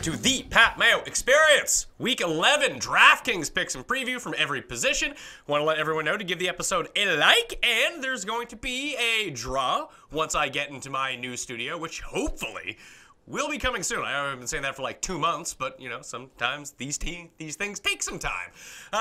to the Pat Mayo Experience. Week 11 DraftKings picks and preview from every position. Want to let everyone know to give the episode a like, and there's going to be a draw once I get into my new studio, which hopefully will be coming soon. I've been saying that for like 2 months, but you know, sometimes these things take some time.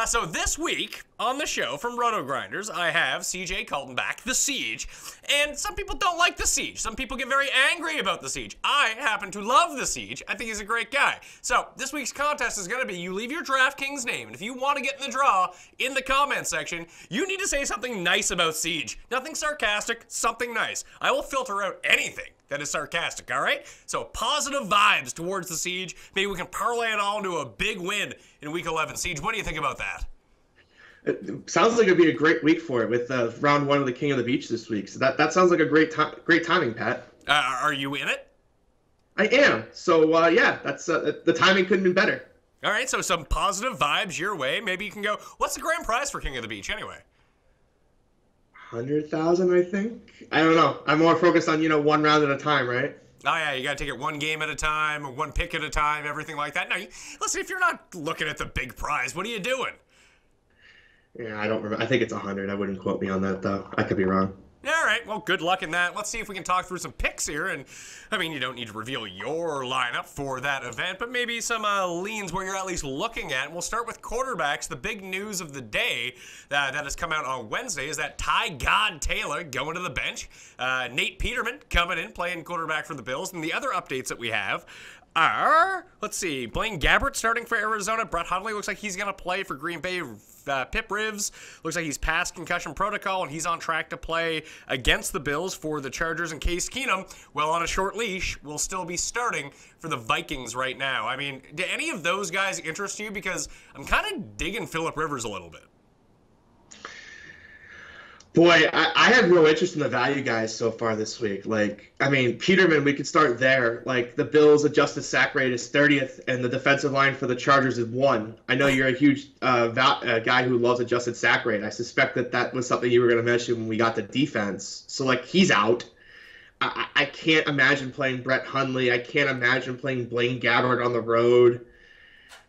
So this week on the show from Roto Grinders, I have CJ Kaltenbach, the Siege, and some people don't like the Siege. Some people get very angry about the Siege. I happen to love the Siege. I think he's a great guy. So this week's contest is going to be you leave your DraftKings name, and if you want to get in the draw in the comment section, you need to say something nice about Siege. Nothing sarcastic, something nice. I will filter out anything that is sarcastic, all right? So positive vibes towards the Siege. Maybe we can parlay it all into a big win in Week 11. Siege, what do you think about that? It sounds like it'd be a great week for it with round 1 of the King of the Beach this week. So that sounds like a great timing, Pat. Are you in it? I am. So, yeah, that's the timing couldn't be better. All right, so some positive vibes your way. Maybe you can go, what's the grand prize for King of the Beach anyway? 100,000, I think. I don't know. I'm more focused on, one round at a time, right? Oh, yeah, you got to take it one game at a time, or one pick at a time, everything like that. No, listen, if you're not looking at the big prize, what are you doing? Yeah, I don't remember. I think it's 100. I wouldn't quote me on that, though. I could be wrong. All right, well, good luck in that. Let's see if we can talk through some picks here. And, I mean, you don't need to reveal your lineup for that event, but maybe some leans where you're at least looking at. And we'll start with quarterbacks. The big news of the day that has come out on Wednesday is that Ty God Taylor going to the bench. Nate Peterman coming in, playing quarterback for the Bills. And the other updates that we have are, let's see, Blaine Gabbert starting for Arizona. Brett Hundley looks like he's going to play for Green Bay. Pip Rivs looks like he's past concussion protocol, and he's on track to play against the Bills for the Chargers. And Case Keenum, well, on a short leash, will still be starting for the Vikings right now. I mean, do any of those guys interest you? Because I'm kind of digging Phillip Rivers a little bit. Boy, I have no interest in the value guys so far this week. Like, I mean, Peterman, we could start there. Like, the Bills' adjusted sack rate is 30th, and the defensive line for the Chargers is 1. I know you're a huge guy who loves adjusted sack rate. I suspect that was something you were going to mention when we got the defense. So, like, he's out. I can't imagine playing Brett Hundley. I can't imagine playing Blaine Gabbert on the road.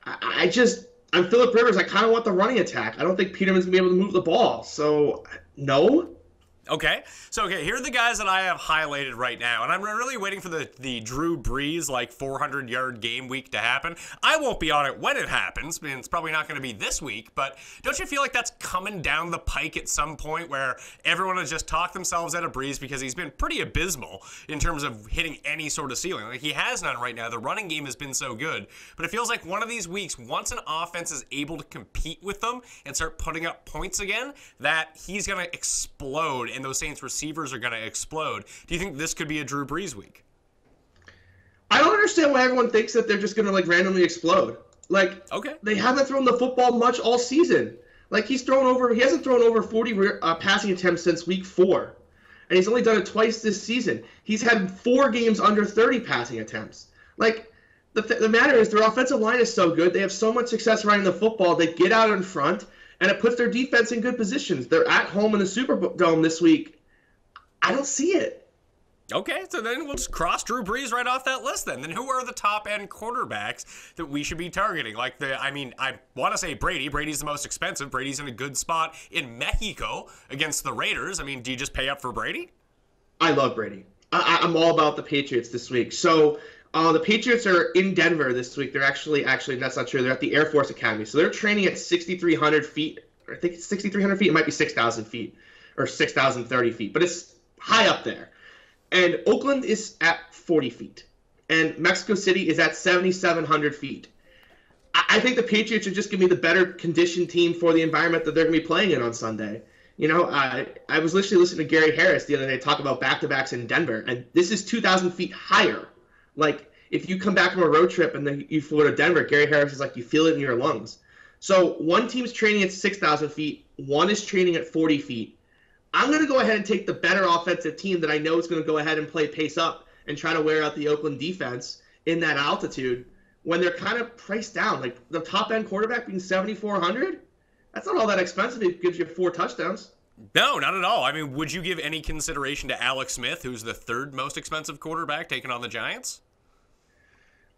I'm Phillip Rivers. I kind of want the running attack. I don't think Peterman's going to be able to move the ball. So, no. Okay, so here are the guys that I have highlighted right now, and I'm really waiting for the Drew Brees, 400-yard game week to happen. I won't be on it when it happens, and it's probably not going to be this week, but don't you feel like that's coming down the pike at some point where everyone has just talked themselves out of Brees because he's been pretty abysmal in terms of hitting any sort of ceiling? Like, he has none right now. The running game has been so good, but it feels like one of these weeks, once an offense is able to compete with them and start putting up points again, that he's going to explode, and those Saints receivers are going to explode. Do you think this could be a Drew Brees week? I don't understand why everyone thinks that they're just going to randomly explode. Okay. They haven't thrown the football much all season. He hasn't thrown over 40 passing attempts since week 4. And he's only done it twice this season. He's had 4 games under 30 passing attempts. The matter is their offensive line is so good. They have so much success running the football. They get out in front, and it puts their defense in good positions. They're at home in the Superdome this week. I don't see it. Okay, so then we'll just cross Drew Brees right off that list then. Then who are the top-end quarterbacks that we should be targeting? I want to say Brady. Brady's the most expensive. Brady's in a good spot in Mexico against the Raiders. I mean, do you just pay up for Brady? I love Brady. I'm all about the Patriots this week. So the Patriots are in Denver this week. They're actually, that's not true. They're at the Air Force Academy. So they're training at 6,300 feet. I think it's 6,300 feet. It might be 6,000 feet or 6,030 feet. But it's high up there. And Oakland is at 40 feet. And Mexico City is at 7,700 feet. I think the Patriots are just going to be the better conditioned team for the environment that they're going to be playing in on Sunday. I was literally listening to Gary Harris the other day talk about back-to-backs in Denver. And this is 2,000 feet higher. If you come back from a road trip and then you flew to Denver, Gary Harris is you feel it in your lungs. So one team's training at 6,000 feet. One is training at 40 feet. I'm going to go ahead and take the better offensive team that I know is going to go ahead and play pace up and try to wear out the Oakland defense in that altitude when they're kind of priced down. The top-end quarterback being 7,400, that's not all that expensive. It gives you 4 touchdowns. No, not at all. I mean, would you give any consideration to Alex Smith, who's the 3rd most expensive quarterback taking on the Giants?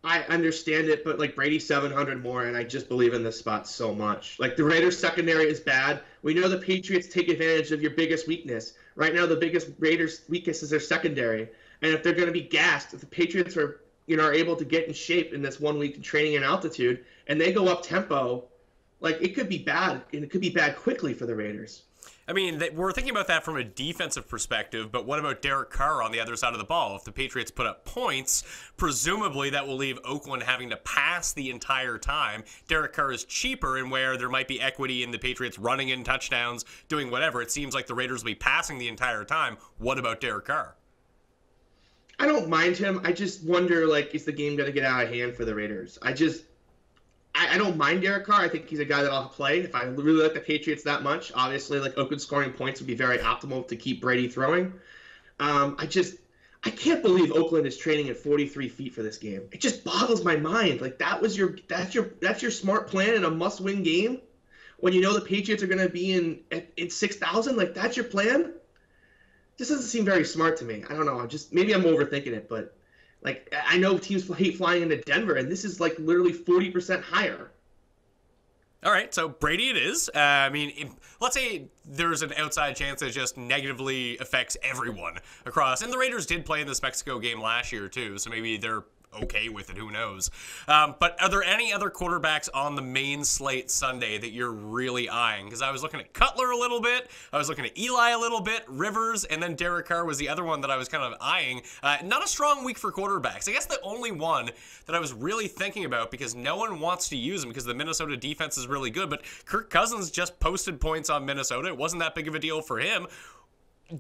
I understand it, but like Brady's 700 more, and I just believe in this spot so much. Like the Raiders secondary is bad. We know the Patriots take advantage of your biggest weakness. Right now, the biggest Raiders weakness is their secondary, and if they're going to be gassed, if the Patriots are are able to get in shape in this 1 week of training and altitude, and they go up tempo, like it could be bad, and it could be bad quickly for the Raiders. I mean, we're thinking about that from a defensive perspective, but what about Derek Carr on the other side of the ball? If the Patriots put up points, presumably that will leave Oakland having to pass the entire time. Derek Carr is cheaper, and where there might be equity in the Patriots running in touchdowns, doing whatever, it seems like the Raiders will be passing the entire time. What about Derek Carr? I don't mind him. I just wonder, like, is the game going to get out of hand for the Raiders? I don't mind Derek Carr. I think he's a guy that I'll play. If I really like the Patriots that much, obviously, like, Oakland scoring points would be very optimal to keep Brady throwing. I can't believe Oakland is trading at 43 feet for this game. It just boggles my mind. Like, that's your smart plan in a must-win game when you know the Patriots are going to be in 6,000. Like, that's your plan? This doesn't seem very smart to me. I don't know. Maybe I'm overthinking it, but like I know teams hate flying into Denver, and this is like literally 40% higher. All right, so Brady it is. I mean, let's say there's an outside chance that just negatively affects everyone across. And the Raiders did play in this Mexico game last year too, so maybe they're okay with it, who knows. But are there any other quarterbacks on the main slate Sunday that you're really eyeing? Because I was looking at Cutler a little bit, I was looking at Eli a little bit, Rivers, and then Derek Carr was the other one that I was kind of eyeing. Not a strong week for quarterbacks. I guess the only one that I was really thinking about, because no one wants to use him because the Minnesota defense is really good, but Kirk Cousins just posted points on Minnesota. It wasn't that big of a deal for him.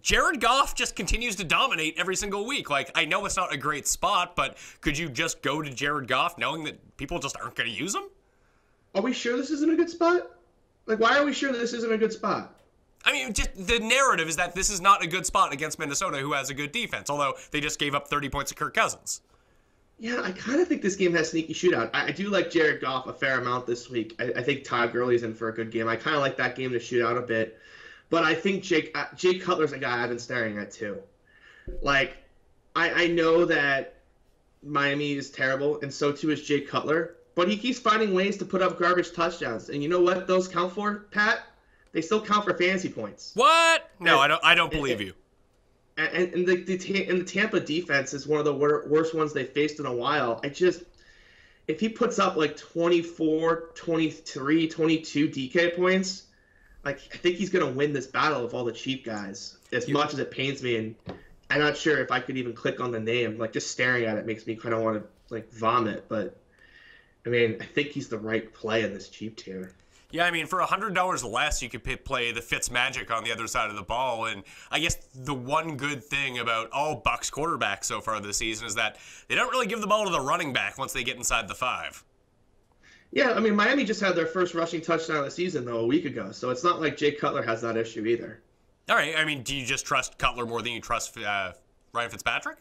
Jared Goff just continues to dominate every single week. Like, I know it's not a great spot, but could you just go to Jared Goff knowing that people just aren't going to use him? Are we sure this isn't a good spot? Like, why are we sure that this isn't a good spot? I mean, just the narrative is that this is not a good spot against Minnesota, who has a good defense, although they just gave up 30 points to Kirk Cousins. Yeah, I kind of think this game has sneaky shootout. I do like Jared Goff a fair amount this week. I think Todd Gurley's in for a good game. I kind of like that game to shoot out a bit. But I think Jay Cutler's a guy I've been staring at too. Like, I know that Miami is terrible, and so too is Jay Cutler. But he keeps finding ways to put up garbage touchdowns. And you know what those count for, Pat? They still count for fantasy points. What? No, I don't believe you. And the Tampa defense is one of the worst ones they faced in a while. If he puts up like 24, 23, 22 DK points, like, I think he's going to win this battle of all the cheap guys, as much as it pains me. And I'm not sure if I could even click on the name. Like, just staring at it makes me kind of want to, like, vomit. But, I mean, I think he's the right play in this cheap tier. Yeah, I mean, for $100 less, you could play the Fitzmagic on the other side of the ball. And I guess the one good thing about all Bucs quarterbacks so far this season is that they don't really give the ball to the running back once they get inside the 5. Yeah, I mean, Miami just had their first rushing touchdown of the season, though, a week ago. So it's not like Jay Cutler has that issue either. All right. I mean, do you just trust Cutler more than you trust Ryan Fitzpatrick?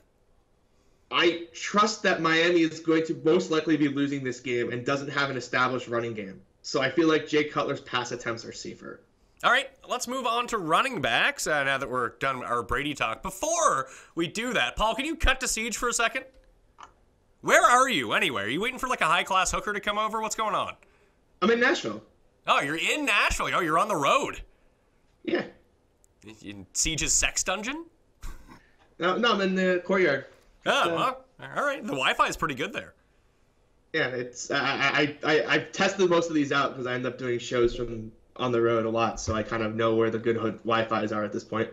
I trust that Miami is going to most likely be losing this game and doesn't have an established running game. So I feel like Jay Cutler's pass attempts are safer. All right, let's move on to running backs now that we're done our Brady talk. Before we do that, Paul, can you cut to Siege for a second? Where are you anyway? Are you waiting for like a high-class hooker to come over? What's going on? I'm in Nashville. Oh, you're in Nashville. Oh, you're on the road. Yeah. In Siege's sex dungeon? No, I'm in the courtyard. Oh, well, all right. The Wi-Fi is pretty good there. Yeah, it's I've tested most of these out because I end up doing shows from on the road a lot, so I kind of know where the good Wi-Fi's are at this point.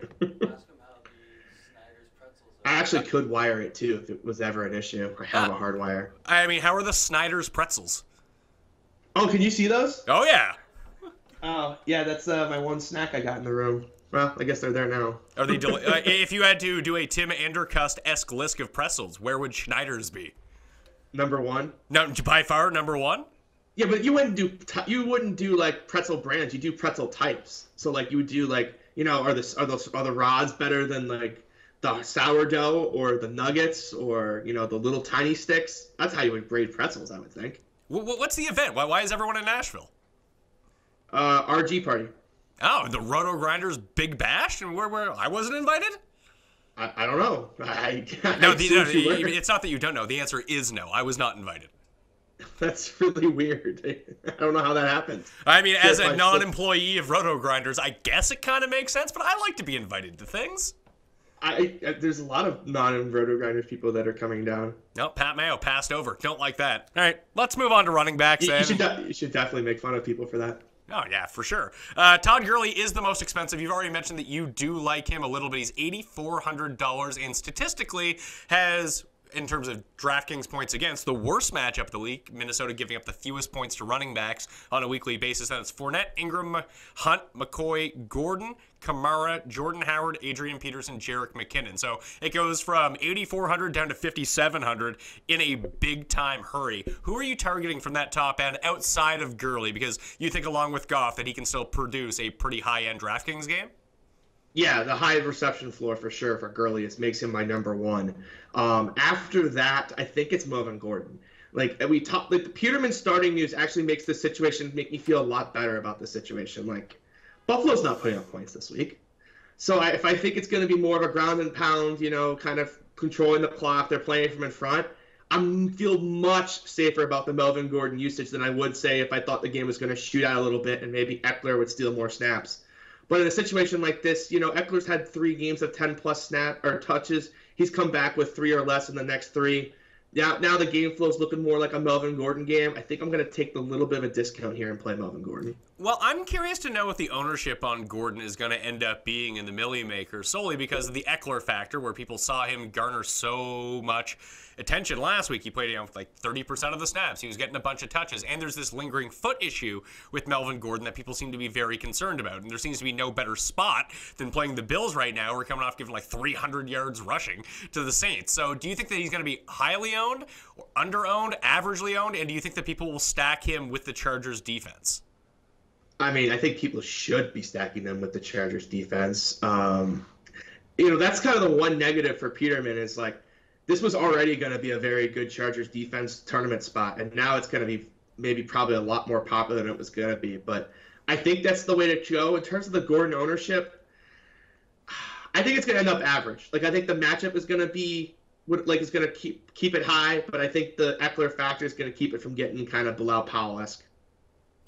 I actually could wire it too if it was ever an issue. I have a hard wire. I mean, how are the Snyder's pretzels? Oh, can you see those? Oh yeah. Oh yeah, that's my one snack I got in the room. Well, I guess they're there now. Are they? If you had to do a Tim Andercust-esque list of pretzels, where would Schneider's be? Number one. No, by far number one. Yeah, but you wouldn't do like pretzel brands. You do pretzel types. So like you would do like, you know, are the rods better than like the sourdough or the nuggets or, you know, the little tiny sticks? That's how you would grade pretzels, I would think. What's the event? Why is everyone in Nashville? RG party. Oh, the Roto Grinders Big Bash, and where I wasn't invited. I don't know. No, it's not that you don't know. The answer is no. I was not invited. That's really weird. I don't know how that happens. I mean, as a non-employee of Roto Grinders, I guess it kind of makes sense, but I like to be invited to things. There's a lot of non-Roto Grinders people that are coming down. No, Pat Mayo passed over. Don't like that. All right, let's move on to running backs. You should definitely make fun of people for that. Oh, yeah, for sure. Todd Gurley is the most expensive. You've already mentioned that you do like him a little bit. He's $8,400 and statistically has, in terms of DraftKings points against, the worst matchup of the league. Minnesota giving up the fewest points to running backs on a weekly basis. And it's Fournette, Ingram, Hunt, McCoy, Gordon, Kamara, Jordan Howard, Adrian Peterson, Jerick McKinnon. So it goes from 8,400 down to 5,700 in a big-time hurry. Who are you targeting from that top end outside of Gurley? Because you think, along with Goff, that he can still produce a pretty high-end DraftKings game? Yeah, the high reception floor for sure for Gurley makes him my number one. After that, I think it's Melvin Gordon. Like the Peterman starting news actually makes this situation make me feel a lot better about the situation. Like Buffalo's not putting up points this week, so if I think it's going to be more of a ground and pound, kind of controlling the clock, they're playing from in front. I feel much safer about the Melvin Gordon usage than I would say if I thought the game was going to shoot out a little bit and maybe Eckler would steal more snaps. But in a situation like this, Eckler's had 3 games of 10-plus touches. He's come back with 3 or less in the next 3. Now the game flow's looking more like a Melvin Gordon game. I think I'm going to take the little bit of a discount here and play Melvin Gordon. Well, I'm curious to know what the ownership on Gordon is going to end up being in the Millie Maker, solely because of the Eckler factor, where people saw him garner so much attention last week. He played with like 30% of the snaps. He was getting a bunch of touches. And there's this lingering foot issue with Melvin Gordon that people seem to be very concerned about. And there seems to be no better spot than playing the Bills right now. We're coming off giving like 300 yards rushing to the Saints. So do you think that he's going to be highly owned, or under-owned, averagely owned? And do you think that people will stack him with the Chargers defense? I mean, I think people should be stacking them with the Chargers defense. That's kind of the one negative for Peterman is like, this was already going to be a very good Chargers defense tournament spot, and now it's going to be maybe probably a lot more popular than it was going to be. But I think that's the way to go. In terms of the Gordon ownership, I think it's going to end up average. Like, I think the matchup is going to be, it's going to keep it high, but I think the Eckler factor is going to keep it from getting kind of Bilal Powell-esque.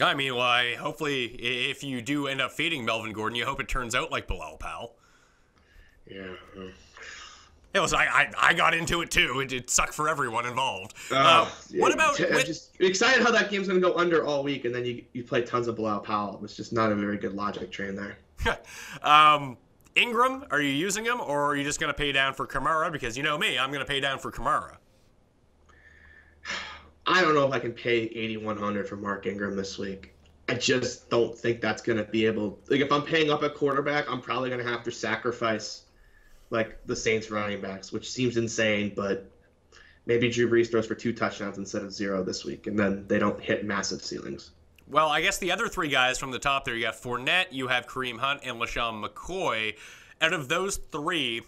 I mean, well, hopefully, if you do end up fading Melvin Gordon, you hope it turns out like Bilal Powell. Yeah. It was. I got into it too. It sucked for everyone involved. What about? I'm just excited how that game's going to go under all week, and then you play tons of Bilal Powell. It was just not a very good logic train there. Ingram, are you using him, or are you just going to pay down for Kamara? Because you know me, I'm going to pay down for Kamara. I don't know if I can pay $8,100 for Mark Ingram this week. I just don't think that's going to be able. Like, if I'm paying up at quarterback, I'm probably going to have to sacrifice like the Saints running backs, which seems insane, but maybe Drew Brees throws for 2 touchdowns instead of 0 this week, and then they don't hit massive ceilings. Well, I guess the other 3 guys from the top there, you got Fournette, you have Kareem Hunt, and LaShawn McCoy. Out of those 3,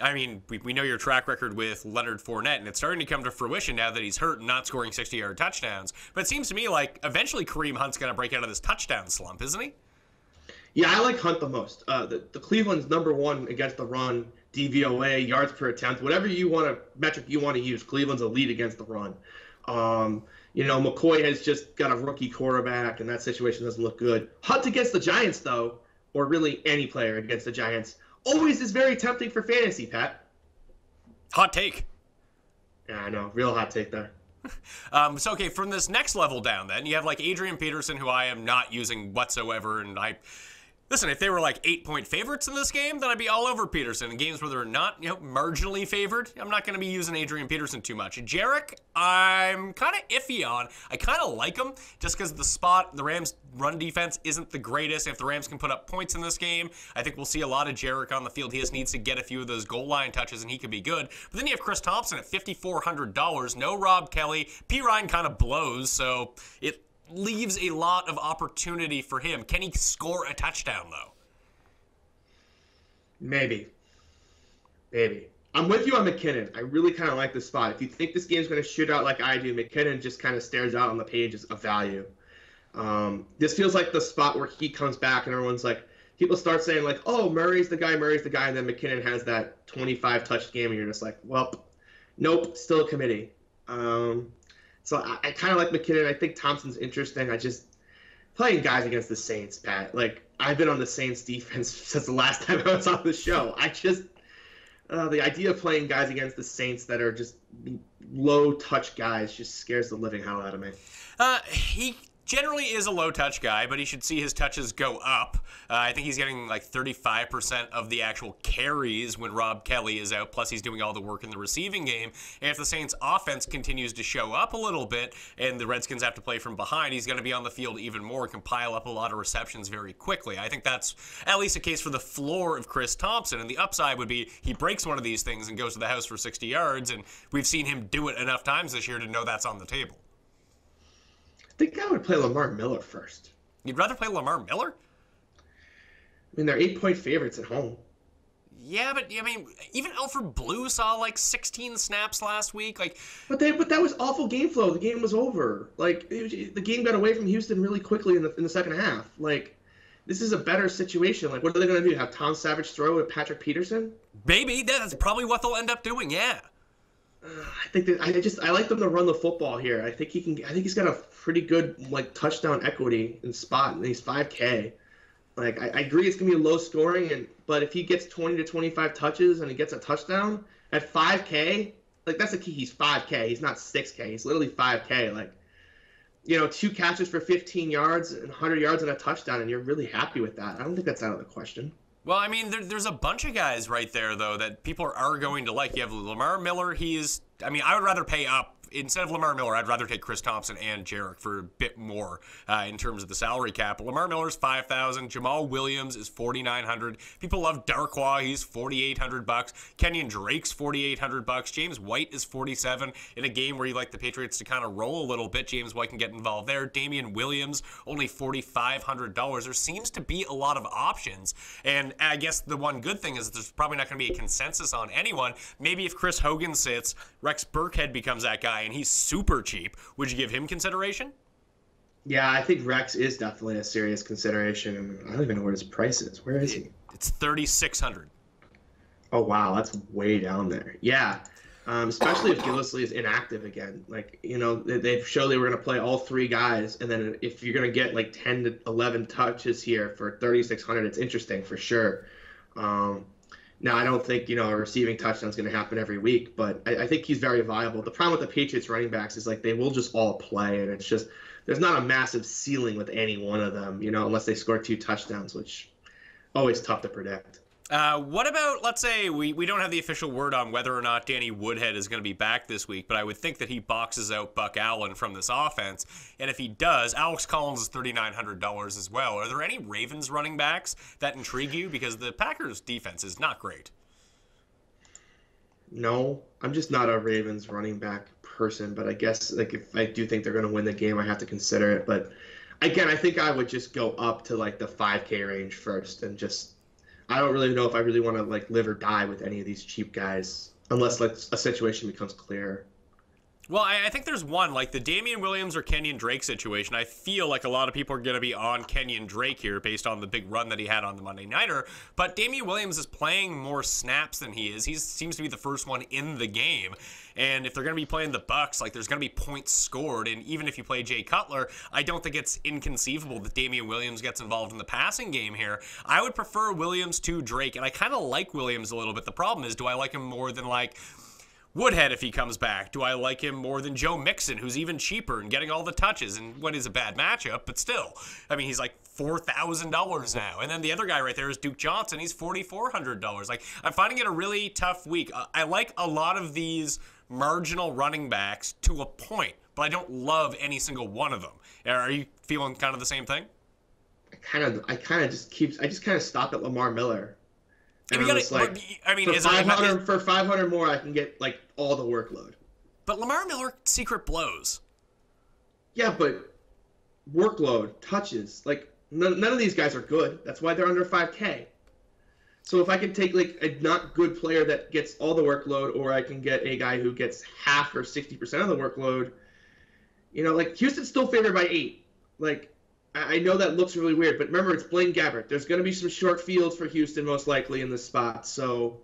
I mean, we know your track record with Leonard Fournette, and it's starting to come to fruition now that he's hurt and not scoring 60-yard touchdowns. But it seems to me like eventually Kareem Hunt's going to break out of this touchdown slump, isn't he? Yeah, I like Hunt the most. The Cleveland's number 1 against the run, DVOA, yards per attempt, whatever metric you want to use. Cleveland's a lead against the run. McCoy has just got a rookie quarterback, and that situation doesn't look good. Hunt against the Giants, though, or really any player against the Giants, always is very tempting for fantasy, Pat. Hot take. Yeah, I know. Real hot take there. So, okay, from this next level down, then, you have, like, Adrian Peterson, who I am not using whatsoever, and listen, if they were like 8-point favorites in this game, then I'd be all over Peterson. In games where they're not, marginally favored, I'm not going to be using Adrian Peterson too much. Jerick, I'm kind of iffy on. I kind of like him just because the spot, the Rams' run defense isn't the greatest. If the Rams can put up points in this game, I think we'll see a lot of Jerick on the field. He just needs to get a few of those goal line touches, and he could be good. But then you have Chris Thompson at $5,400. No Rob Kelly. P. Ryan kind of blows, so it leaves a lot of opportunity for him. Can he score a touchdown, though? Maybe. I'm with you on McKinnon. I really kind of like this spot. If you think this game's going to shoot out like I do, McKinnon just kind of stares out on the page as a value. This feels like the spot where he comes back and everyone's like, people start saying like, oh, Murray's the guy, and then McKinnon has that 25 touch game, and you're just like, well, nope, still a committee. So I kind of like McKinnon. I think Thompson's interesting. I just playing guys against the Saints, Pat. Like, I've been on the Saints defense since the last time I was on the show. I just the idea of playing guys against the Saints that are just low touch guys just scares the living hell out of me. He generally is a low-touch guy, but he should see his touches go up. I think he's getting like 35% of the actual carries when Rob Kelly is out, plus he's doing all the work in the receiving game. And if the Saints' offense continues to show up a little bit and the Redskins have to play from behind, he's going to be on the field even more and can pile up a lot of receptions very quickly. I think that's at least a case for the floor of Chris Thompson, and the upside would be he breaks one of these things and goes to the house for 60 yards, and we've seen him do it enough times this year to know that's on the table. I think I would play Lamar Miller first. You'd rather play Lamar Miller? I mean, they're 8-point favorites at home. Yeah, but I mean, even Alfred Blue saw like 16 snaps last week. Like, but that was awful game flow. The game was over. Like, the game got away from Houston really quickly in the second half. Like, this is a better situation. Like, what are they going to do? Have Tom Savage throw at Patrick Peterson? Maybe that's probably what they'll end up doing. Yeah. I think that I like them to run the football here. I think he's got a pretty good like touchdown equity in spot, and he's 5K. Like I agree, it's gonna be low scoring, but if he gets 20 to 25 touches and he gets a touchdown at 5K, like that's the key. He's 5K. He's not 6K. He's literally 5K. Like, 2 catches for 15 yards and 100 yards and a touchdown, and you're really happy with that. I don't think that's out of the question. Well, I mean, there's a bunch of guys right there, though, that people are going to like. You have Lamar Miller. I would rather pay up. Instead of Lamar Miller, I'd rather take Chris Thompson and Jarek for a bit more in terms of the salary cap. Lamar Miller's $5,000. Jamal Williams is $4,900. People love Darkwa. He's $4,800. Kenyon Drake's $4,800. James White is $47,000 in a game where you like the Patriots to kind of roll a little bit. James White can get involved there. Damian Williams, only $4,500. There seems to be a lot of options, and I guess the one good thing is that there's probably not going to be a consensus on anyone. Maybe if Chris Hogan sits, Rex Burkhead becomes that guy, and he's super cheap. Would you give him consideration? Yeah, I think Rex is definitely a serious consideration. I don't even know what his price is. Where is he? It's $3,600. Oh, wow. That's way down there. Yeah. Especially if Gillislee is inactive again. Like, they've shown they were going to play all 3 guys. And then if you're going to get like 10 to 11 touches here for $3,600, it's interesting for sure. Now, I don't think, a receiving touchdown is going to happen every week, but I think he's very viable. The problem with the Patriots running backs is like they will just all play, and it's just there's not a massive ceiling with any one of them, unless they score 2 touchdowns, which always tough to predict. What about, let's say, we don't have the official word on whether or not Danny Woodhead is going to be back this week, but I would think that he boxes out Buck Allen from this offense. And if he does, Alex Collins is $3,900 as well. Are there any Ravens running backs that intrigue you? Because the Packers' defense is not great. No, I'm just not a Ravens running back person, but I guess like if I do think they're going to win the game, I have to consider it. But again, I think I would just go up to like the 5K range first and just I don't really know if I really want to like live or die with any of these cheap guys unless like a situation becomes clear. Well, I think there's one, like the Damian Williams or Kenyon Drake situation. I feel like a lot of people are going to be on Kenyon Drake here based on the big run that he had on the Monday Nighter. But Damian Williams is playing more snaps than he is. He seems to be the first one in the game. And if they're going to be playing the Bucs, like there's going to be points scored. And even if you play Jay Cutler, I don't think it's inconceivable that Damian Williams gets involved in the passing game here. I would prefer Williams to Drake. And I kind of like Williams a little bit. The problem is, do I like him more than like Woodhead if he comes back? Do I like him more than Joe Mixon, who's even cheaper and getting all the touches and what is a bad matchup, but still. I mean, he's like $4,000 now. And then the other guy right there is Duke Johnson. He's $4,400. Like, I'm finding it a really tough week. I like a lot of these marginal running backs to a point, but I don't love any single one of them. Are you feeling kind of the same thing? I just kind of stop at Lamar Miller. And for 500 more, I can get like all the workload. But Lamar Miller secret blows. Yeah, but workload, touches, like none of these guys are good. That's why they're under 5K. So if I can take like a not good player that gets all the workload, or I can get a guy who gets half or 60% of the workload, like Houston's still favored by 8. Like I know that looks really weird, but remember, it's Blaine Gabbert. There's going to be some short fields for Houston, most likely, in this spot. So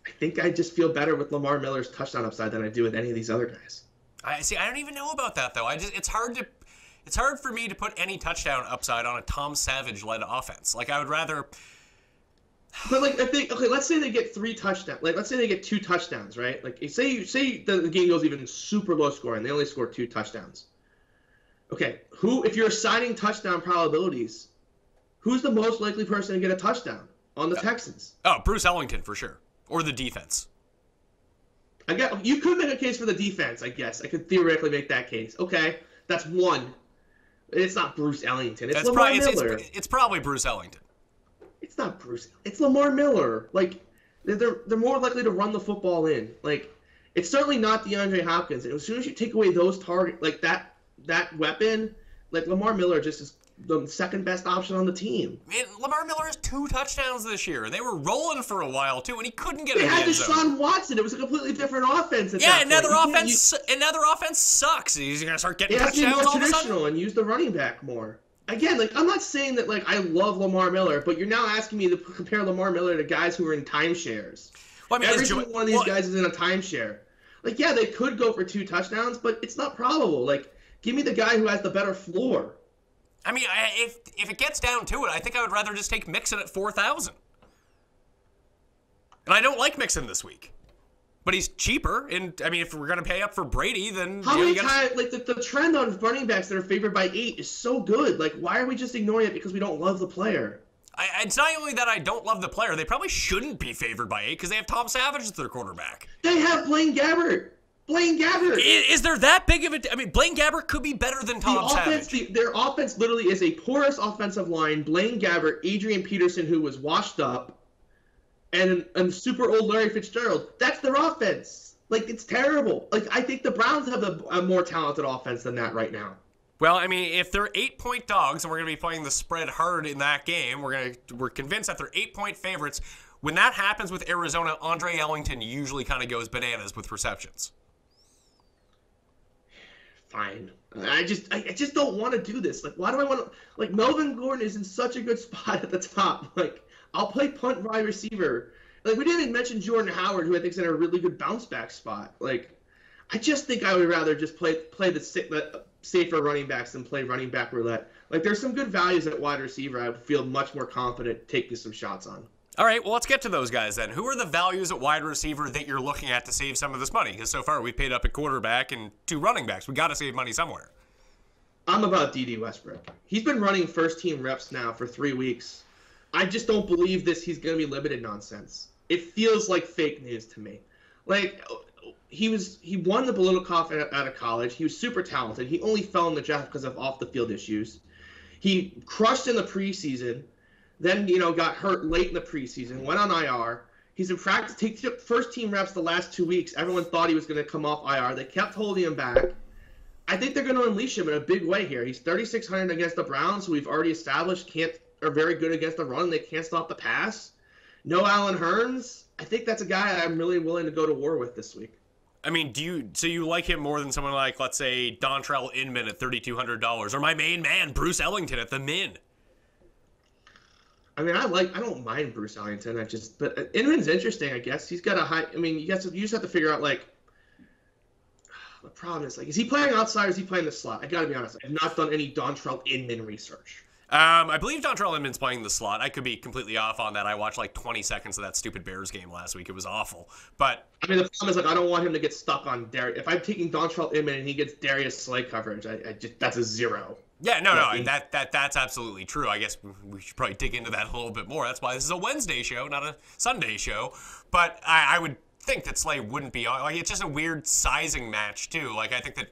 I think I just feel better with Lamar Miller's touchdown upside than I do with any of these other guys. I don't even know about that, though. It's hard for me to put any touchdown upside on a Tom Savage-led offense. Like, I would rather... But, like, let's say they get 3 touchdowns. Like, let's say they get 2 touchdowns, right? Like, say the game goes even super low scoring. They only score 2 touchdowns. Okay, if you're assigning touchdown probabilities, who's the most likely person to get a touchdown on the Texans? Oh, Bruce Ellington, for sure. Or the defense. You could make a case for the defense, I guess. I could theoretically make that case. Okay, that's one. It's not Bruce Ellington. It's Lamar Miller. It's probably Bruce Ellington. It's not Bruce. It's Lamar Miller. Like, they're more likely to run the football in. Like, it's certainly not DeAndre Hopkins. And as soon as you take away those targets, like that weapon, like Lamar Miller just is the second best option on the team. Man, Lamar Miller has 2 touchdowns this year. They were rolling for a while too, and he couldn't get in the end zone. Deshaun Watson. It was a completely different offense. Another offense sucks. He's gonna start getting touchdowns all of a sudden. And use the running back more. Again, like, I'm not saying that, like, I love Lamar Miller, but you're now asking me to compare Lamar Miller to guys who are in timeshares. Well, I mean, every single one of these guys is in a timeshare. Like, yeah, they could go for 2 touchdowns, but it's not probable. Like, give me the guy who has the better floor. I mean, if it gets down to it, I think I would rather just take Mixon at 4,000. And I don't like Mixon this week. But he's cheaper, and I mean, if we're gonna pay up for Brady, then how many times? Like the trend on running backs that are favored by 8 is so good. Like, why are we just ignoring it because we don't love the player? It's not only that I don't love the player; they probably shouldn't be favored by 8 because they have Tom Savage as their quarterback. They have Blaine Gabbert. Is there that big of a? I mean, Blaine Gabbert could be better than Tom Savage. Their offense literally is a porous offensive line. Blaine Gabbert, Adrian Peterson, who was washed up, and super old Larry Fitzgerald. That's their offense. Like, it's terrible. Like, I think the Browns have a more talented offense than that right now. Well, I mean, if they're 8-point dogs and we're going to be playing the spread hard in that game, we're convinced that they're 8-point favorites. When that happens with Arizona, Andre Ellington usually kind of goes bananas with receptions. Fine. I just don't want to do this. Like, why do I want to? Like, Melvin Gordon is in such a good spot at the top. Like, I'll play punt wide receiver. Like, we didn't even mention Jordan Howard, who I think is in a really good bounce back spot. Like, I just think I would rather just play the safer running backs than play running back roulette. Like, there's some good values at wide receiver. I would feel much more confident taking some shots on. All right, well, let's get to those guys then. Who are the values at wide receiver that you're looking at to save some of this money? Because so far we've paid up at quarterback and 2 running backs. We got to save money somewhere. I'm about D.D. Westbrook. He's been running first-team reps now for 3 weeks. I just don't believe he's going to be limited nonsense. It feels like fake news to me. Like, he won the Biletnikoff out of college. He was super talented. He only fell in the draft because of off-the-field issues. He crushed in the preseason. Then, got hurt late in the preseason, went on IR. He's in practice. He took first-team reps the last 2 weeks. Everyone thought he was going to come off IR. They kept holding him back. I think they're going to unleash him in a big way here. He's 3,600 against the Browns, who we've already established are very good against the run. They can't stop the pass. No Allen Hurns. I think that's a guy I'm really willing to go to war with this week. I mean, so you like him more than someone like, let's say, Dontrell Inman at $3,200, or my main man, Bruce Ellington at the Min? I mean, I don't mind Bruce Ellington. But Inman's interesting, I guess. He's got a high. I mean, you just have to figure out, like, the problem is, like, is he playing outside or is he playing the slot? I got to be honest. I've not done any Dontrell Inman research. I believe Dontrell Inman's playing the slot. I could be completely off on that. I watched like 20 seconds of that stupid Bears game last week. It was awful. But I mean, the problem is, like, I don't want him to get stuck on Darius. If I'm taking Dontrell Inman and he gets Darius Slay coverage, that's a 0. Yeah, no, that's absolutely true. I guess we should probably dig into that a little bit more. That's why this is a Wednesday show, not a Sunday show. But I would think that Slay wouldn't be on. Like, it's just a weird sizing match too. Like, I think that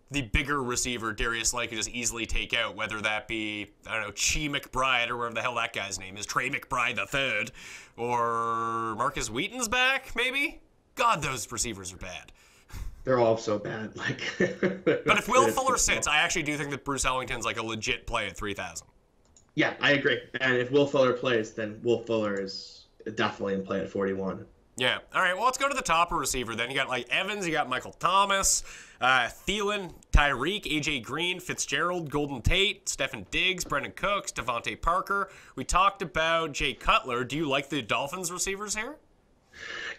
the bigger receiver, Darius Slay, could just easily take out, whether that be, I don't know, Chi McBride or whatever the hell that guy's name is, Trey McBride III, or Marcus Wheaton's back, maybe? God, those receivers are bad. They're all so bad. Like, but if Will Fuller sits, I actually do think that Bruce Ellington's like a legit play at 3,000. Yeah, I agree. And if Will Fuller plays, then Will Fuller is definitely in play at 41. Yeah. All right. Well, let's go to the top receiver then. You got like Evans, you got Michael Thomas, Thielen, Tyreek, AJ Green, Fitzgerald, Golden Tate, Stephen Diggs, Brendan Cooks, Devontae Parker. We talked about Jay Cutler. Do you like the Dolphins receivers here?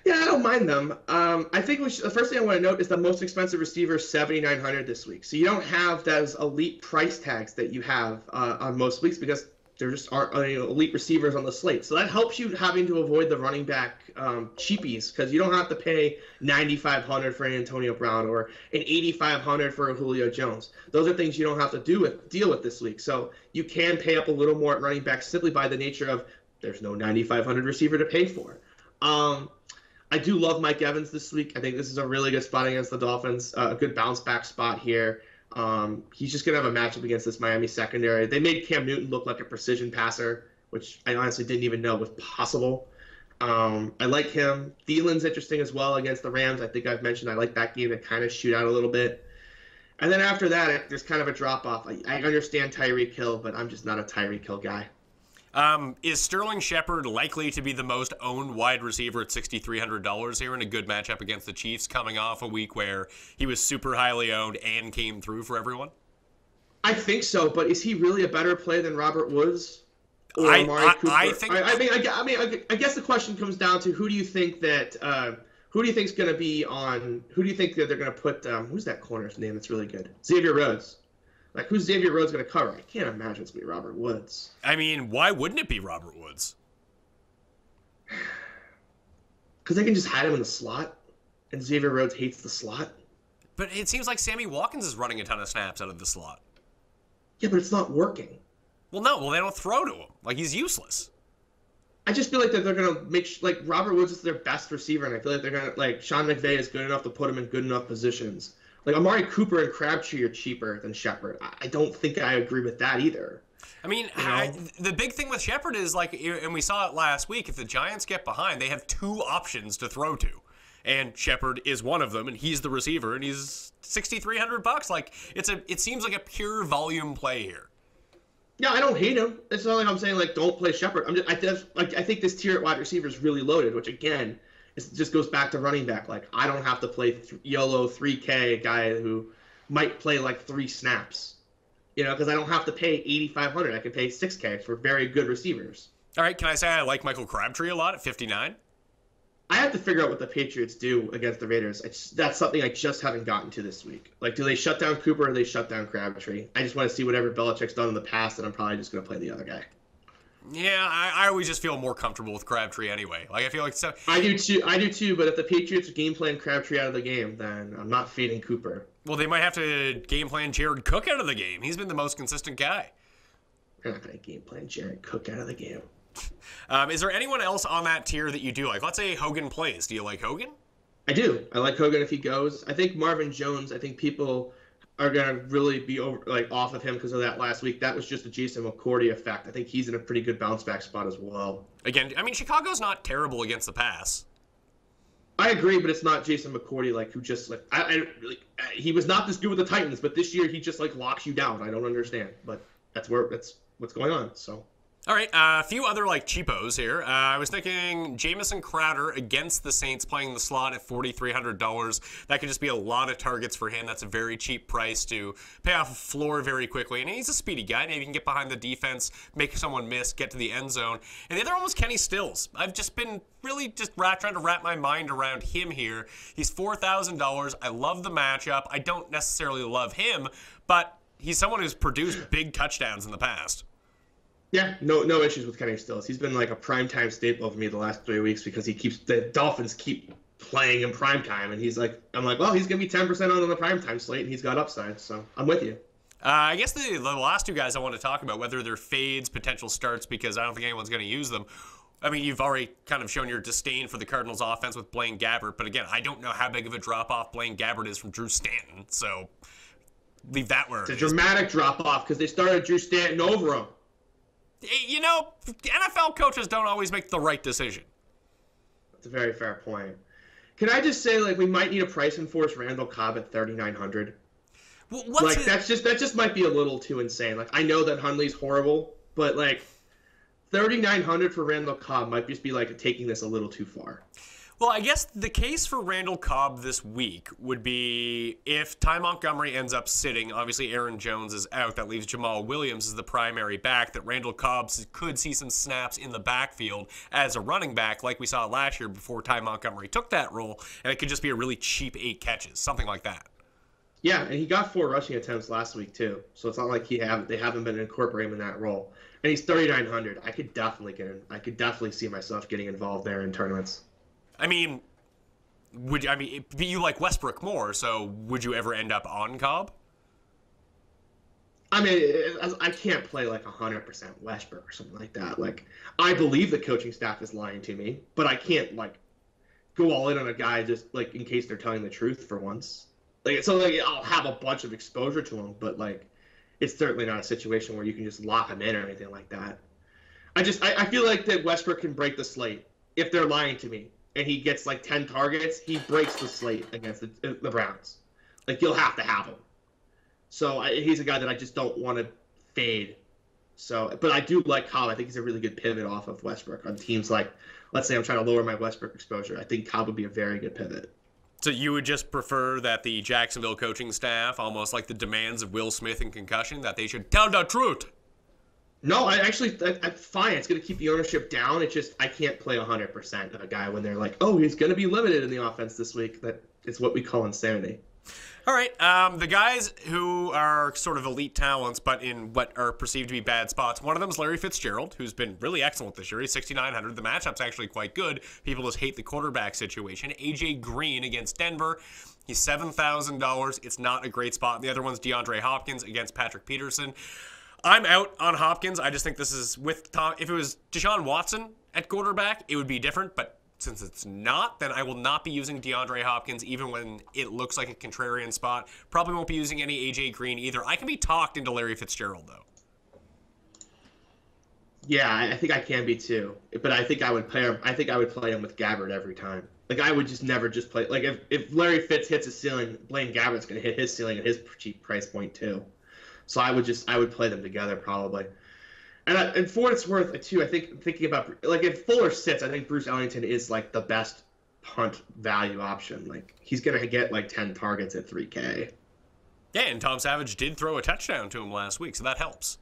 Yeah, I don't mind them. I think the first thing I want to note is the most expensive receiver is $7,900 this week. So you don't have those elite price tags that you have on most weeks because there just aren't elite receivers on the slate. So that helps you having to avoid the running back cheapies because you don't have to pay $9,500 for an Antonio Brown or an $8,500 for a Julio Jones. Those are things you don't have to deal with this week. So you can pay up a little more at running back simply by the nature of there's no $9,500 receiver to pay for. I do love Mike Evans this week. I think this is a really good spot against the Dolphins, a good bounce back spot here. He's just going to have a matchup against this Miami secondary. They made Cam Newton look like a precision passer, which I honestly didn't even know was possible. I like him. Thielen's interesting as well against the Rams. I think I've mentioned I like that game to kind of shoot out a little bit. And then after that, there's kind of a drop-off. I understand Tyreek Hill, but I'm just not a Tyreek Hill guy. Is Sterling Shepard likely to be the most owned wide receiver at $6,300 here in a good matchup against the Chiefs, coming off a week where he was super highly owned and came through for everyone? I think so, but is he really a better play than Robert Woods or Amari Cooper? I guess the question comes down to who do you think that who do you think's going to be on? Who do you think that they're going to put? Who's that corner's name that's really good? Xavier Rhodes. Like, who's Xavier Rhodes going to cover? I can't imagine it's going to be Robert Woods. I mean, why wouldn't it be Robert Woods? Because they can just hide him in the slot, and Xavier Rhodes hates the slot. But it seems like Sammy Watkins is running a ton of snaps out of the slot. Yeah, but it's not working. Well, no. Well, they don't throw to him. Like, he's useless. I just feel like that they're going to make like Robert Woods is their best receiver, and I feel like they're going to like Sean McVay is good enough to put him in good enough positions. Like, Amari Cooper and Crabtree are cheaper than Shepard. I don't think I agree with that either. I mean, the big thing with Shepard is, like, and we saw it last week, if the Giants get behind, they have two options to throw to. And Shepard is one of them, and he's the receiver, and he's $6,300. Like, it seems like a pure volume play here. Yeah, I don't hate him. It's not like I'm saying, like, don't play Shepard. I think this tier at wide receiver is really loaded, which, again, it just goes back to running back. Like, I don't have to play YOLO 3K guy who might play like 3 snaps, because I don't have to pay $8,500. I can pay $6K for very good receivers. All right, can I say I like Michael Crabtree a lot at 59? I have to figure out what the Patriots do against the Raiders. That's something I just haven't gotten to this week. Like, do they shut down Cooper or do they shut down Crabtree? I just want to see whatever Belichick's done in the past, and I'm probably just going to play the other guy. Yeah, I always just feel more comfortable with Crabtree anyway. Like, I feel like so. I do too. But if the Patriots game plan Crabtree out of the game, then I'm not feeding Cooper. Well, they might have to game plan Jared Cook out of the game. He's been the most consistent guy. They're not going to game plan Jared Cook out of the game. Is there anyone else on that tier that you do like? Let's say Hogan plays. Do you like Hogan? I do. I like Hogan if he goes. I think Marvin Jones. I think people are going to really be off of him because of that last week. That was just a Jason McCourty effect. I think he's in a pretty good bounce back spot as well. Again, I mean, Chicago's not terrible against the pass. I agree, but it's not Jason McCourty who just he was not this good with the Titans, but this year he just locks you down. I don't understand, but that's what's going on. So. All right, a few other cheapos here. I was thinking Jamison Crowder against the Saints playing the slot at $4,300. That could just be a lot of targets for him. That's a very cheap price to pay off a floor very quickly. And he's a speedy guy. Maybe he can get behind the defense, make someone miss, get to the end zone. And the other one was Kenny Stills. I've just been really trying to wrap my mind around him here. He's $4,000. I love the matchup. I don't necessarily love him, but he's someone who's produced big touchdowns in the past. Yeah, no issues with Kenny Stills. He's been like a primetime staple for me the last 3 weeks because the Dolphins keep playing in primetime, and I'm like, well, he's gonna be 10% on the primetime slate, and he's got upside, so I'm with you. I guess the last two guys I want to talk about, whether they're fades, potential starts, because I don't think anyone's going to use them. I mean, you've already kind of shown your disdain for the Cardinals offense with Blaine Gabbert, but again, I don't know how big of a drop-off Blaine Gabbert is from Drew Stanton, so leave that where it is. It's a dramatic drop-off because they started Drew Stanton over him. NFL coaches don't always make the right decision. That's a very fair point. Can I just say, we might need a price enforce Randall Cobb at $3,900? Well, that just might be a little too insane. I know that Hundley's horrible, but $3,900 for Randall Cobb might just be taking this a little too far. Well, I guess the case for Randall Cobb this week would be if Ty Montgomery ends up sitting, obviously Aaron Jones is out, that leaves Jamal Williams as the primary back, that Randall Cobb could see some snaps in the backfield as a running back like we saw last year before Ty Montgomery took that role, and it could just be a really cheap 8 catches, something like that. Yeah, and he got 4 rushing attempts last week too, so it's not like they haven't been incorporating him in that role. And he's 3,900. I could definitely see myself getting involved there in tournaments. I mean, you like Westbrook more, so would you ever end up on Cobb? I mean, I can't play like 100% Westbrook or something like that. Like, I believe the coaching staff is lying to me, but I can't like go all in on a guy just like in case they're telling the truth for once. Like, so like I'll have a bunch of exposure to him, but like it's certainly not a situation where you can just lock him in or anything like that. I feel like that Westbrook can break the slate if they're lying to me. And he gets like 10 targets, he breaks the slate against the Browns. Like, you'll have to have him. So he's a guy that I just don't want to fade. So, but I do like Cobb. I think he's a really good pivot off of Westbrook on teams like, let's say I'm trying to lower my Westbrook exposure. I think Cobb would be a very good pivot. So you would just prefer that the Jacksonville coaching staff, almost like the demands of Will Smith and concussion, that they should tell the truth? No, I'm fine. It's going to keep the ownership down. It's just I can't play 100% of a guy when they're like, oh, he's going to be limited in the offense this week. That is what we call insanity. All right, the guys who are sort of elite talents, but in what are perceived to be bad spots, one of them is Larry Fitzgerald, who's been really excellent this year. He's 6,900. The matchup's actually quite good. People just hate the quarterback situation. A.J. Green against Denver. He's $7,000. It's not a great spot. The other one's DeAndre Hopkins against Patrick Peterson. I'm out on Hopkins. I just think this is with Tom. If it was Deshaun Watson at quarterback, it would be different. But since it's not, then I will not be using DeAndre Hopkins, even when it looks like a contrarian spot. Probably won't be using any A.J. Green either. I can be talked into Larry Fitzgerald, though. Yeah, I think I can be too. But I think I would play him. I think I would play him with Gabbard every time. Like, I would just never just play. Like, if Larry Fitz hits a ceiling, Blaine Gabbert's going to hit his ceiling at his cheap price point too. So I would play them together probably. And for what it's worth, too, I think thinking about like if Fuller sits, I think Bruce Ellington is like the best punt value option. Like, he's gonna get like 10 targets at 3K. Yeah, and Tom Savage did throw a touchdown to him last week, so that helps.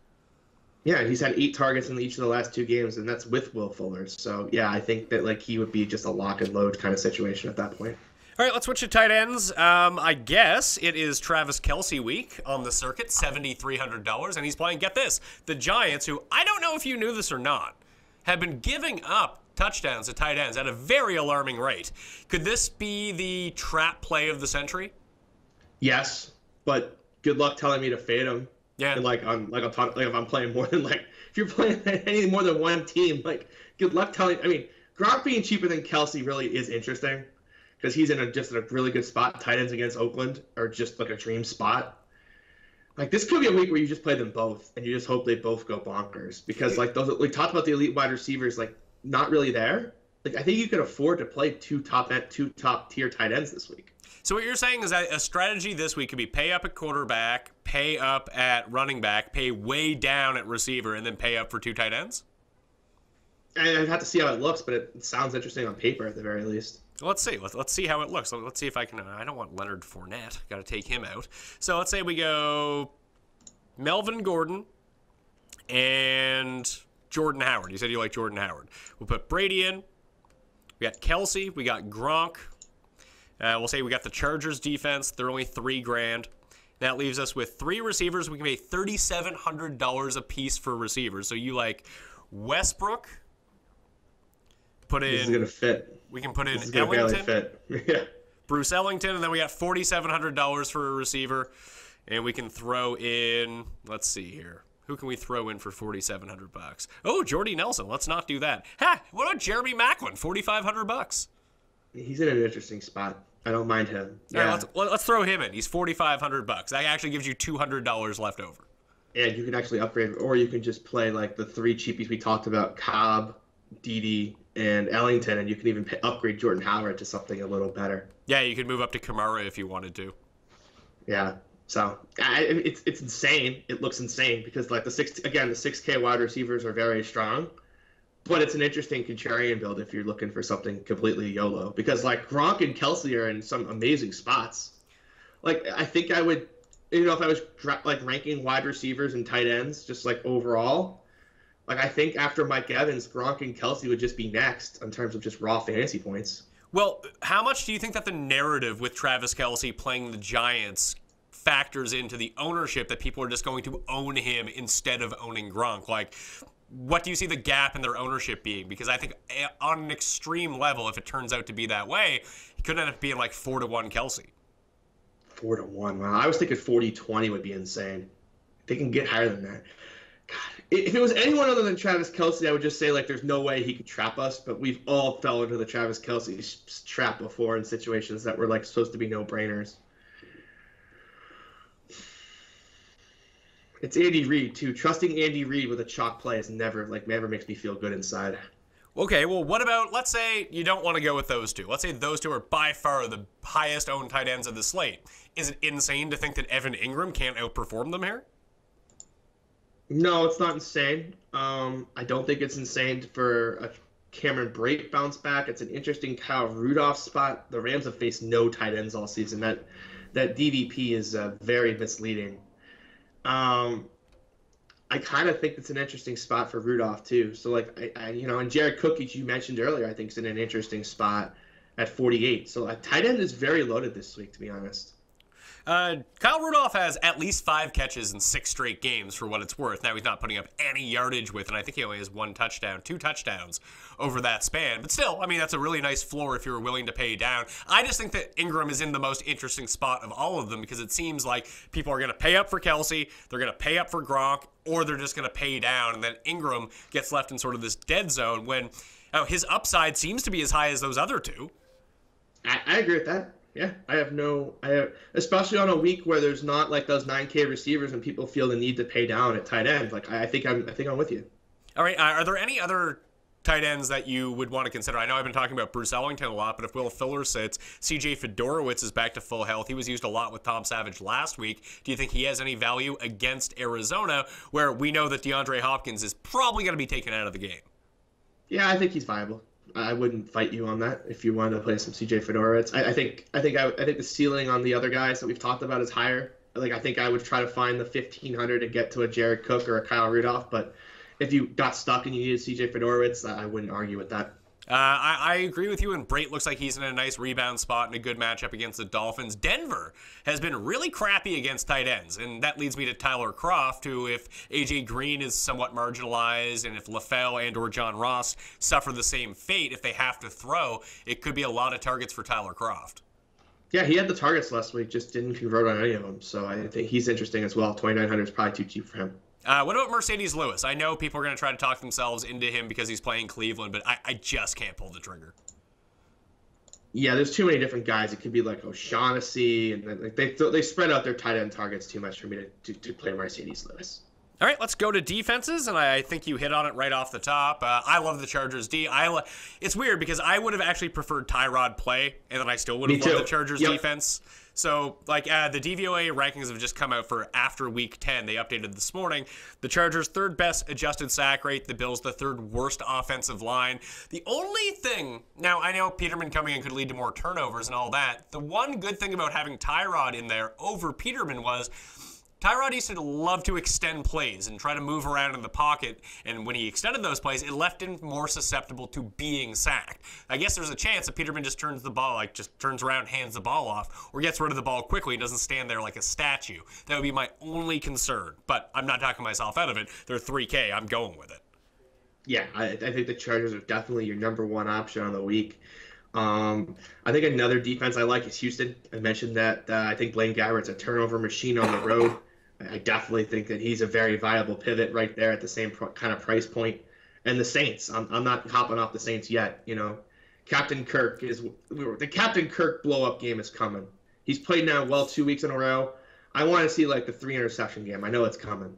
Yeah, and he's had 8 targets in each of the last 2 games, and that's with Will Fuller. So yeah, I think that like he would be just a lock and load kind of situation at that point. All right, let's switch to tight ends. I guess it is Travis Kelce week on the circuit, $7,300, and he's playing, get this, the Giants, who I don't know if you knew this or not, have been giving up touchdowns to tight ends at a very alarming rate. Could this be the trap play of the century? Yes, but good luck telling me to fade him. Yeah. And if I'm playing more than if you're playing any more than one team, good luck telling. I mean, Gronk being cheaper than Kelce really is interesting. Because he's in a really good spot. Tight ends against Oakland are just like a dream spot. Like, this could be a week where you just play them both, and you just hope they both go bonkers. Because like those we talked about the elite wide receivers, like not really there. Like, I think you could afford to play two top tier tight ends this week. So what you're saying is that a strategy this week could be pay up at quarterback, pay up at running back, pay way down at receiver, and then pay up for 2 tight ends? And I'd have to see how it looks, but it sounds interesting on paper at the very least. Let's see. Let's see how it looks. Let's see if I can. I don't want Leonard Fournette. Got to take him out. So let's say we go Melvin Gordon and Jordan Howard. You said you like Jordan Howard. We'll put Brady in. We got Kelce. We got Gronk. We'll say we got the Chargers defense. They're only $3,000. That leaves us with 3 receivers. We can pay $3,700 a piece for receivers. So you like Westbrook. Put in. This is gonna fit. We can put in this is gonna Ellington, barely fit. Yeah. Bruce Ellington, and then we got $4,700 for a receiver, and we can throw in. Let's see here, who can we throw in for $4,700? Oh, Jordy Nelson. Let's not do that. Ha! What about Jeremy Maclin? $4,500. He's in an interesting spot. I don't mind him. Yeah. All right, let's throw him in. He's $4,500. That actually gives you $200 left over. And you can actually upgrade, or you can just play like the 3 cheapies we talked about: Cobb, Dede, and Ellington, and you can even upgrade Jordan Howard to something a little better. Yeah, you could move up to Kamara if you wanted to. Yeah, so it's insane. It looks insane because like the 6K wide receivers are very strong, But it's an interesting contrarian build if you're looking for something completely YOLO. Because, like, Gronk and Kelsey are in some amazing spots. Like, I think I would, if I was, like, ranking wide receivers and tight ends, just, like, overall, like, I think after Mike Evans, Gronk and Kelsey would just be next in terms of just raw fantasy points. Well, how much do you think that the narrative with Travis Kelce playing the Giants factors into the ownership that people are just going to own him instead of owning Gronk? Like, what do you see the gap in their ownership being? Because I think on an extreme level, if it turns out to be that way, he could end up being like 4-1 Kelce. 4-1. Wow. I was thinking 40-20 would be insane. They can get higher than that. God, if it was anyone other than Travis Kelce, I would just say, like, there's no way he could trap us, but we've all fell into the Travis Kelce trap before in situations that were, like, supposed to be no-brainers. It's Andy Reid, too. Trusting Andy Reid with a chalk play is never makes me feel good inside. Okay, well, what about, let's say you don't want to go with those two. Let's say those two are by far the highest owned tight ends of the slate. Is it insane to think that Evan Ingram can't outperform them here? No, it's not insane. I don't think it's insane for a Cameron Brate bounce back. It's an interesting Kyle Rudolph spot. The Rams have faced no tight ends all season. That DVP is very misleading. I kind of think it's an interesting spot for Rudolph too. So, like, and Jared Cook, as you mentioned earlier, I think is in an interesting spot at 48. So a tight end is very loaded this week, to be honest. Kyle Rudolph has at least 5 catches in 6 straight games for what it's worth. Now he's not putting up any yardage with, and I think he only has 2 touchdowns over that span. But still, I mean, that's a really nice floor if you're willing to pay down. I just think that Ingram is in the most interesting spot of all of them because it seems like people are going to pay up for Kelce, they're going to pay up for Gronk, or they're just going to pay down, and then Ingram gets left in sort of this dead zone when his upside seems to be as high as those other two. I agree with that. Yeah, I have especially on a week where there's not like those 9K receivers and people feel the need to pay down at tight end. Like I think I'm with you. All right, are there any other tight ends that you would want to consider? I know I've been talking about Bruce Ellington a lot, but if Will Fuller sits, CJ Fedorowicz is back to full health. He was used a lot with Tom Savage last week. Do you think he has any value against Arizona, where we know that DeAndre Hopkins is probably going to be taken out of the game? Yeah, I think he's viable. I wouldn't fight you on that if you wanted to play some CJ Fedorowicz. I think the ceiling on the other guys that we've talked about is higher. Like I think I would try to find the 1,500 to get to a Jared Cook or a Kyle Rudolph. But if you got stuck and you needed CJ Fedorowicz, I wouldn't argue with that. I agree with you, and Brate looks like he's in a nice rebound spot and a good matchup against the Dolphins. Denver has been really crappy against tight ends, and that leads me to Tyler Kroft, who, if A.J. Green is somewhat marginalized and if LaFell and or John Ross suffer the same fate if they have to throw, it could be a lot of targets for Tyler Kroft. Yeah, he had the targets last week, just didn't convert on any of them, so I think he's interesting as well. 2,900 is probably too cheap for him. What about Mercedes Lewis? I know people are going to try to talk themselves into him because he's playing Cleveland, but I just can't pull the trigger. Yeah, there's too many different guys. It could be like O'Shaughnessy, and like they spread out their tight end targets too much for me to play Mercedes Lewis. All right, let's go to defenses, and I think you hit on it right off the top. I love the Chargers D. It's weird because I would have actually preferred Tyrod play, and then I still would have loved the Chargers defense. So, like, the DVOA rankings have just come out for after Week 10. They updated this morning. The Chargers' third best adjusted sack rate. The Bills' the third worst offensive line. The only thing, now I know Peterman coming in could lead to more turnovers and all that. The one good thing about having Tyrod in there over Peterman was Tyrod used to love to extend plays and try to move around in the pocket, and when he extended those plays, it left him more susceptible to being sacked. I guess there's a chance that Peterman just turns around, hands the ball off, or gets rid of the ball quickly and doesn't stand there like a statue. That would be my only concern, but I'm not talking myself out of it. They're 3K. I'm going with it. Yeah, I think the Chargers are definitely your number one option on the week. I think another defense I like is Houston. I mentioned that I think Blaine Gabbert's a turnover machine on the road. I definitely think that he's a very viable pivot right there at the same kind of price point. And the Saints, I'm not hopping off the Saints yet. Captain Kirk the Captain Kirk blow-up game is coming. He's played now 2 weeks in a row. I want to see like the 3 interception game. I know it's coming.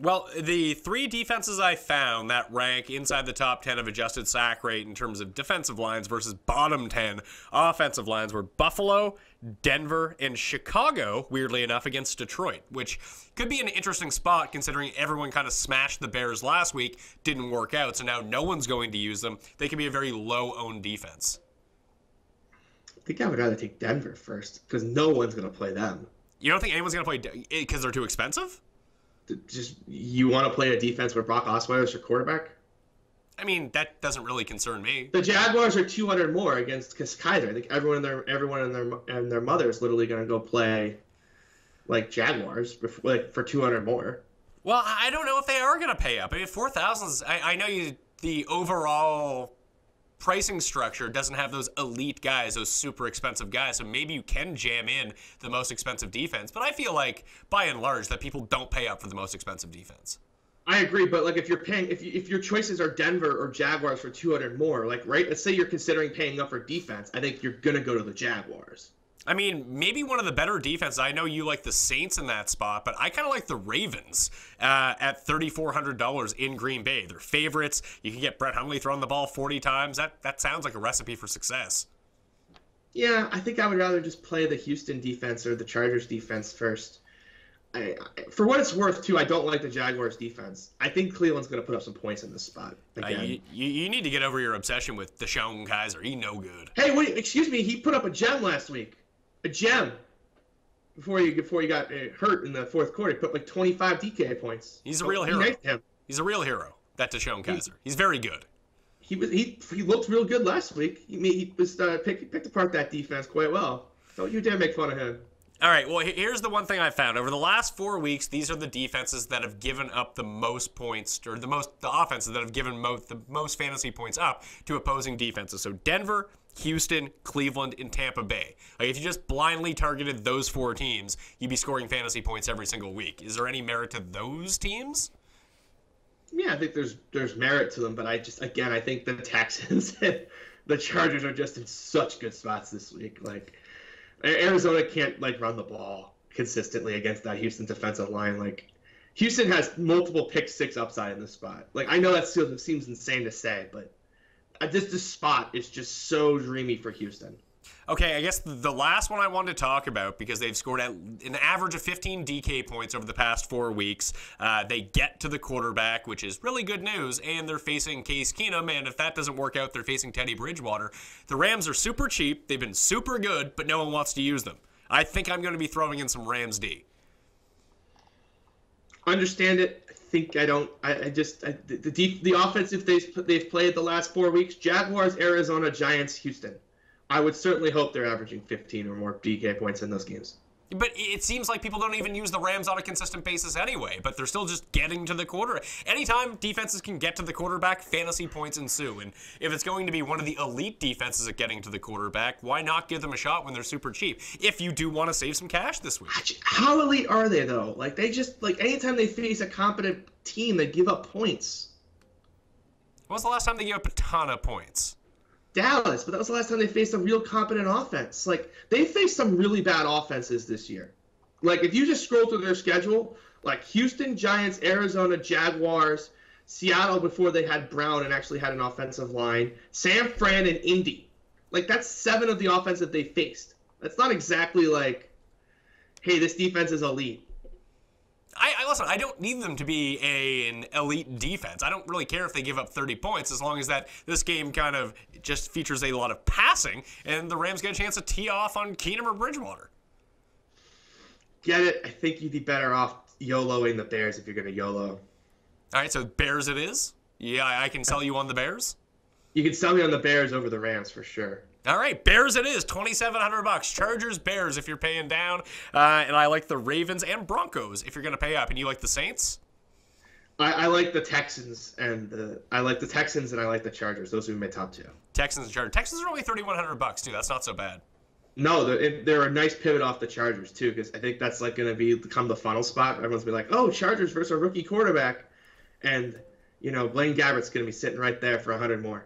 Well, the 3 defenses I found that rank inside the top 10 of adjusted sack rate in terms of defensive lines versus bottom 10 offensive lines were Buffalo, Denver, and Chicago, weirdly enough, against Detroit, which could be an interesting spot considering everyone kind of smashed the Bears last week, didn't work out, so now no one's going to use them. They can be a very low-owned defense. I think I would rather take Denver first because no one's going to play them. You don't think anyone's going to play because they're too expensive? Just you want to play a defense where Brock Osweiler is your quarterback? I mean, that doesn't really concern me. The Jaguars are 200 more against Kaiser. I think everyone and their mother is literally going to go play like Jaguars for 200 more. Well, I don't know if they are going to pay up. I mean, 4,000 is. I know the overall pricing structure doesn't have those elite guys, those super expensive guys, so maybe you can jam in the most expensive defense, but I feel like by and large that people don't pay up for the most expensive defense. I agree, but like if you're paying, if your choices are Denver or Jaguars for 200 more, like right, let's say you're considering paying up for defense, I think you're gonna go to the Jaguars. I mean, maybe one of the better defenses. I know you like the Saints in that spot, but I kind of like the Ravens at $3,400 in Green Bay. They're favorites. You can get Brett Hundley throwing the ball 40 times. That sounds like a recipe for success. Yeah, I think I would rather just play the Houston defense or the Chargers defense first. For what it's worth, too, I don't like the Jaguars defense. I think Cleveland's going to put up some points in this spot. You need to get over your obsession with Deshaun Kaiser. He no good. Hey, wait, excuse me. He put up a gem last week. A gem. Before he got hurt in the fourth quarter, he put like 25 DK points. He's a real hero. He's a real hero. That Deshaun Kaiser. He's very good. He looked real good last week. He was picked apart that defense quite well. Don't you dare make fun of him. All right, well, here's the one thing I found. Over the last 4 weeks, these are the defenses that have given up the most points, or the offenses that have given the most fantasy points up to opposing defenses. So Denver, Houston, Cleveland, and Tampa Bay. Like, if you just blindly targeted those 4 teams, you'd be scoring fantasy points every single week. Is there any merit to those teams? Yeah, I think there's merit to them, but I think the Texans and the Chargers are just in such good spots this week. Like, Arizona can't run the ball consistently against that Houston defensive line. Like, Houston has multiple pick 6 upside in this spot. Like, I know that still seems insane to say, but this spot is just so dreamy for Houston. Okay, I guess the last one I wanted to talk about, because they've scored at an average of 15 DK points over the past 4 weeks. They get to the quarterback, which is really good news, and they're facing Case Keenum, and if that doesn't work out, they're facing Teddy Bridgewater. The Rams are super cheap. They've been super good, but no one wants to use them. I think I'm going to be throwing in some Rams D. Understand it. I think I don't. The offense, if they've played the last 4 weeks, Jaguars, Arizona, Giants, Houston. I would certainly hope they're averaging 15 or more DK points in those games. But it seems like people don't even use the Rams on a consistent basis anyway, but they're still just getting to the quarterback. Anytime defenses can get to the quarterback, fantasy points ensue. And if it's going to be one of the elite defenses at getting to the quarterback, why not give them a shot when they're super cheap? If you do want to save some cash this week. How elite are they, though? Like, they just, anytime they face a competent team, they give up points. When was the last time they gave up a ton of points? Dallas, but that was the last time they faced a real competent offense. Like, they faced some really bad offenses this year. Like, if you just scroll through their schedule, like Houston, Giants, Arizona, Jaguars, Seattle before they had Brown and actually had an offensive line, San Fran, and Indy. Like, that's 7 of the offense that they faced. That's not exactly like, hey, this defense is elite. Listen, I don't need them to be an elite defense. I don't really care if they give up 30 points as long as that this game kind of just features a lot of passing and the Rams get a chance to tee off on Keenum or Bridgewater. Get it? I think you'd be better off YOLOing the Bears if you're going to YOLO. All right, so Bears it is? Yeah, I can sell you on the Bears? You can sell me on the Bears over the Rams for sure. All right, Bears it is, $2,700. Chargers, Bears if you're paying down, and I like the Ravens and Broncos if you're going to pay up. And you like the Saints? I like the Texans and I like the Chargers. Those would be my top 2. Texans and Chargers. Texans are only $3,100 too. That's not so bad. No, they're a nice pivot off the Chargers too, because I think that's like going to become the funnel spot. Everyone's gonna be like, oh, Chargers versus a rookie quarterback, and Blaine Gabbert's going to be sitting right there for 100 more.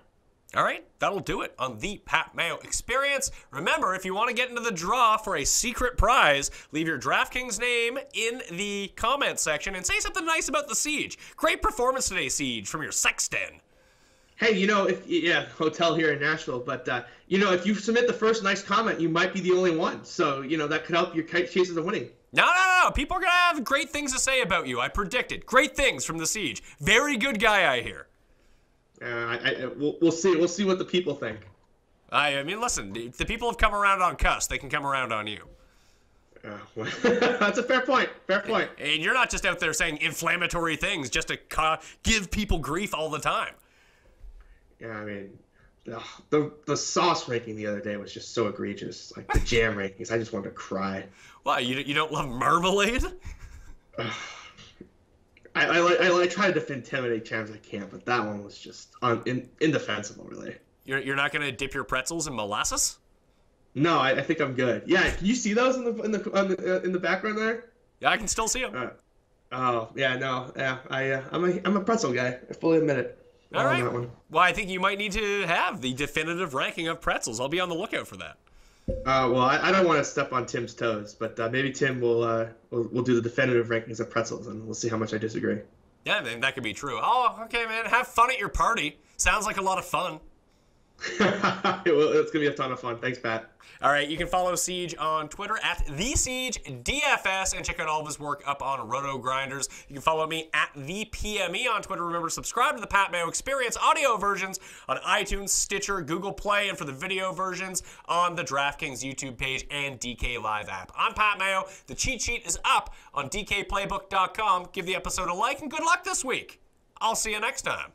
All right, that'll do it on the Pat Mayo Experience. Remember, if you want to get into the draw for a secret prize, leave your DraftKings name in the comments section and say something nice about the Siege. Great performance today, Siege, from your Sexton. Hey, hotel here in Nashville, but, if you submit the first nice comment, you might be the only one. So, that could help your chances of winning. No. People are going to have great things to say about you. I predicted. Great things from the Siege. Very good guy, I hear. We'll see. We'll see what the people think. I mean, listen, if the people have come around on Cuss, they can come around on you. That's a fair point. And you're not just out there saying inflammatory things just to give people grief all the time. Yeah, I mean, the sauce ranking the other day was just so egregious. Like the jam rankings, I just wanted to cry. Why, you don't love marmalade? I try to defend Tim at any chance I can, but that one was just indefensible, really. You're not gonna dip your pretzels in molasses? No, I think I'm good. Yeah, can you see those in the background there? Yeah, I can still see them. I'm a pretzel guy. I fully admit it. All right. Well, I think you might need to have the definitive ranking of pretzels. I'll be on the lookout for that. I don't want to step on Tim's toes, but maybe Tim will do the definitive rankings of pretzels, and we'll see how much I disagree. Yeah, man, that could be true. Oh, okay, man. Have fun at your party. Sounds like a lot of fun. It's going to be a ton of fun. Thanks, Pat. All right, you can follow Siege on Twitter at TheSiegeDFS and check out all of his work up on Roto Grinders. You can follow me at ThePME on Twitter. Remember, subscribe to the Pat Mayo Experience audio versions on iTunes, Stitcher, Google Play, and for the video versions on the DraftKings YouTube page and DK Live app. I'm Pat Mayo. The cheat sheet is up on DKPlaybook.com. Give the episode a like and good luck this week. I'll see you next time.